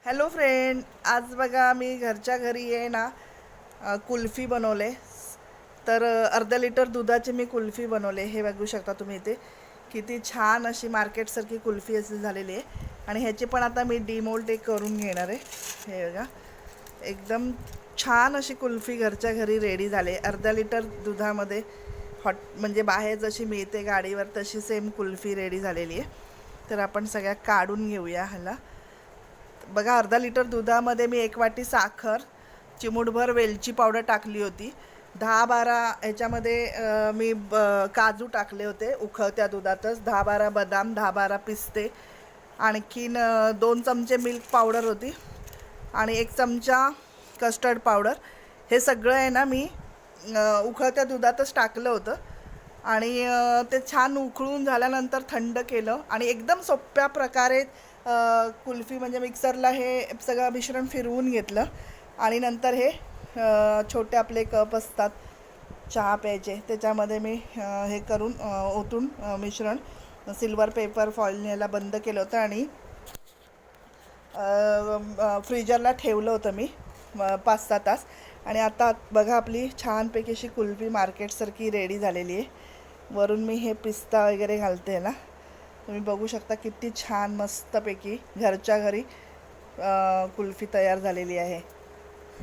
Hello friend, आज बघा मी घरच्या घरी आहे ना कुल्फी बनवले. तर अर्धा लिटर दुधाची मी कुल्फी बनवले. हे बघू शकता तुम्ही इथे किती छान अशी मार्केटसारखी कुल्फी अशी झालेली आहे. आणि ह्याची पण आता मी डिमोल्ड एक करून घेणार आहे. हे बघा एकदम छान अशी कुल्फी घरच्या घरी रेडी झाली. अर्धा लिटर दुधामध्ये हॉट म्हणजे बाहेर जशी मिळते गाडीवर तशी सेम कुल्फी रेडी झालेली आहे. तर आपण सगळ्या काढून घेऊया ह्याला. बघा अर्धा लिटर दुधामध्ये मी 1 वाटी साखर, चिमूटभर वेलची पावडर टाकली होती. 10-12 ह्याच्यामध्ये मी काजू टाकले होते उकळत्या दुधातच. 10-12 बदाम, 10-12 पिस्ते, आणखीन 2 चमचे मिल्क पावडर होती आणि 1 चमचा कस्टर्ड पावडर. हे सगळं आहे ना मी उकळत्या दुधातच टाकलं होतं आणि ते छान उकळून झाल्यानंतर थंड केलं आणि एकदम सोप्या प्रकारे कुल्फी म्हणजे मिक्सरला हे सगळं मिश्रण फिरवून घेतलं. आणि नंतर हे छोटे आपले कप असतात चहा प्यायचे, त्याच्यामध्ये मी हे करून ओतून मिश्रण सिल्वर पेपर फॉइलनेला बंद केलं होतं आणि फ्रीजरला ठेवलं होतं मी 5-6 तास. आणि आता बघा आपली छानपैकी अशी कुल्फी मार्केटसारखी रेडी झालेली आहे. वरून मी हे पिस्ता वगैरे घालते ना, तुम्ही बघू शकता किती छान मस्तपैकी घरच्या घरी कुल्फी तयार झालेली आहे.